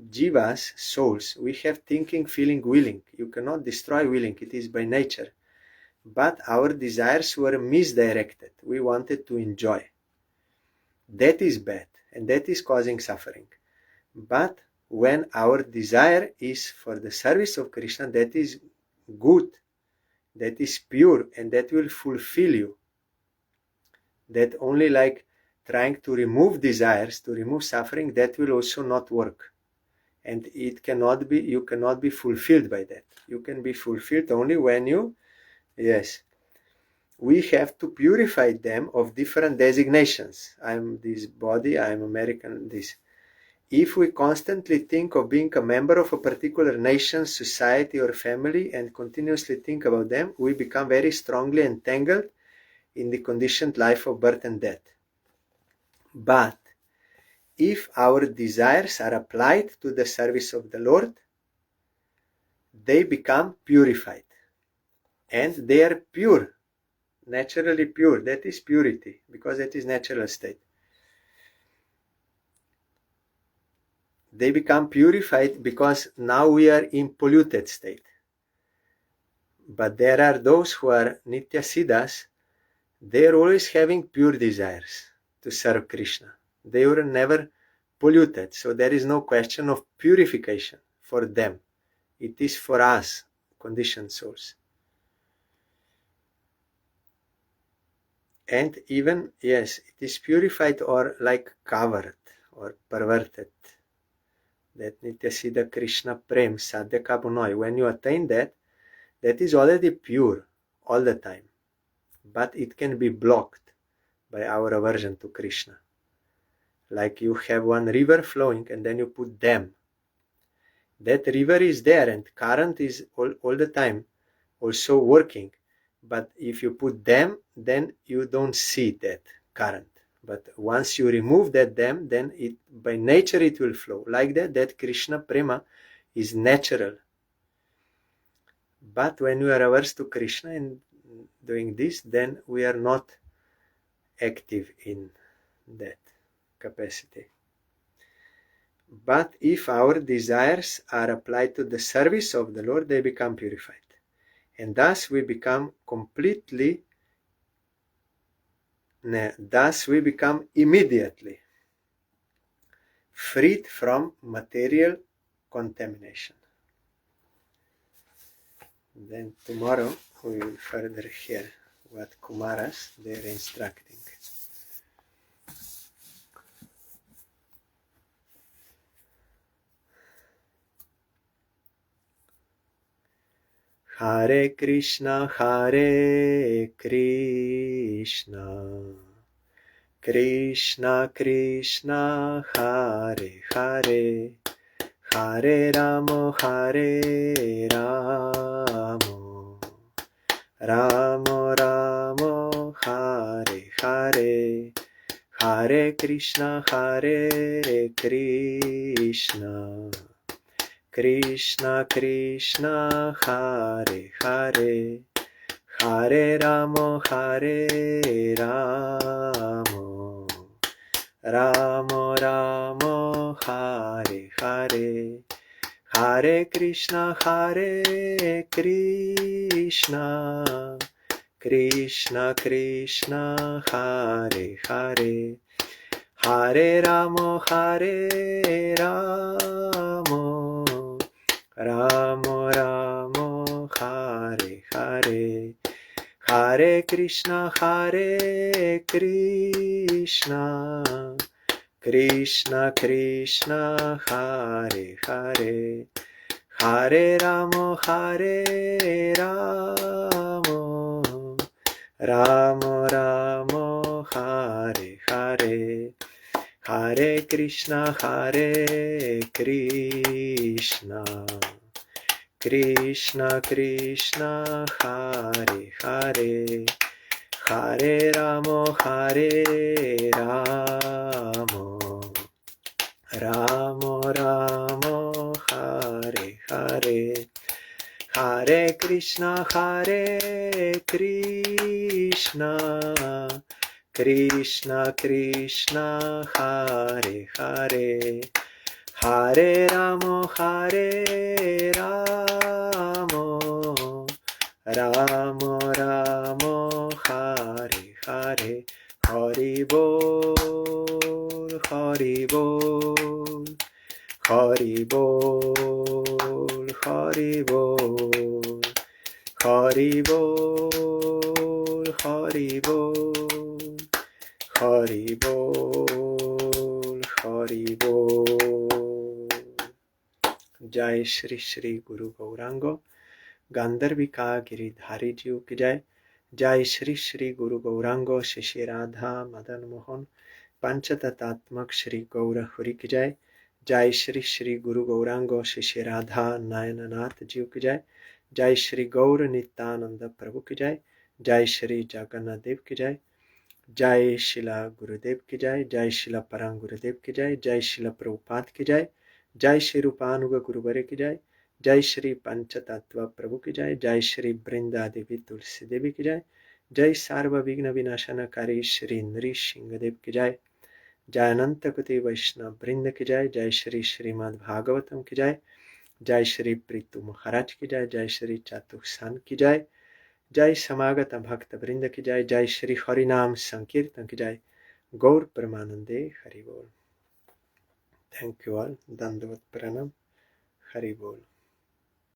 jivas, souls. We have thinking, feeling, willing. You cannot destroy willing, it is by nature. But our desires were misdirected. We wanted to enjoy. That is bad, and that is causing suffering. But when our desire is for the service of Krishna, that is good, that is pure, and that will fulfill you. That only like trying to remove desires, to remove suffering, that will also not work. And it cannot be, you cannot be fulfilled by that. You can be fulfilled only when you, yes, we have to purify them of different designations. I'm this body, I'm American, this. If we constantly think of being a member of a particular nation, society, or family and continuously think about them, we become very strongly entangled in the conditioned life of birth and death. But if our desires are applied to the service of the Lord, they become purified. And they are pure, naturally pure. That is purity, because it is natural state. They become purified because now we are in polluted state. But there are those who are Nitya Siddhas, they are always having pure desires to serve Krishna. They were never polluted, so there is no question of purification for them. It is for us, conditioned souls. And even, yes, it is purified or like covered or perverted. That Nitya Siddha Krishna Prem Sadhya Kabunoi. When you attain that, that is already pure all the time. But it can be blocked by our aversion to Krishna. Like you have one river flowing and then you put dam. That river is there and current is all the time also working. But if you put dam, then you don't see that current. But once you remove that dam, then it by nature it will flow. Like that Krishna Prema is natural. But when we are averse to Krishna and doing this, then we are not active in that capacity. But if our desires are applied to the service of the Lord, they become purified. And thus we become immediately freed from material contamination. Then tomorrow we will further hear what Kumaras they are instructing. Hare Krishna, Krishna Krishna Krishna, Hare Hare, Hare Ramo, Ramo Ramo, Hare Hare, Hare Krishna, Krishna Krishna Krishna, Hare Hare, Hare Ramo, Ramo Ramo, Hare Hare, Hare Krishna, Krishna Krishna Krishna, Hare Hare, Hare Ramo, Ramo Ramo, Hare Hare, Hare Krishna, Krishna Krishna Krishna, Hare Hare, Hare Ramo, Ramo Ramo, Hare Hare, Hare Krishna, Krishna Krishna Krishna, Hare Hare, Hare Ramo, Ramo Ramo, Hare Hare, Hare Krishna, Krishna Krishna, Hare Hare, Hare Ramo, Ramo Ramo, Hare Hare, Hari Bol, Hari Bol, Hari Bol, Hari Bol, Hari Bol, Hari Bol, Hari Bol, Hari Bol. जय श्री श्री गुरु गौरांगो गांधर्विका गिरिधारी जी की जय। जय श्री श्री गुरु गौरांगो शिशि राधा मदन मोहन पंचतत्वात्मक श्री गौर हरि की जय। जय श्री श्री गुरु गौरांगो शिशि राधा नयननाथ जी की जय। जय श्री गौर नित्यानंद प्रभु की जय। जय श्री जगन्नाथ देव की जय। जय शिला गुरुदेव की जय। जय शिला परम गुरुदेव की जय। जय शिला प्रभुपाद की जय। जय श्री रूपानुग गुरुवरे की जय। जय श्री पंचतत्व प्रभु की जय। जय श्री वृंदा देवी तुलसी देवी की जय। जय सर्व विघ्न विनाशनकारी श्री नृसिंह देव की जय। जय अनंत कोटि वैष्णव वृंद की जय। जय श्री श्रीमद् भागवतम की जय। जय श्री प्रीतु महाराज की जय। जय श्री चातुसान की जय। जय समागत भक्त वृंद की जय। जय श्री हरिनाम संकीर्तन की जय। गौर परमानंदे हरि बोल। Thank you all. दंडवत प्रणाम। हरि बोल।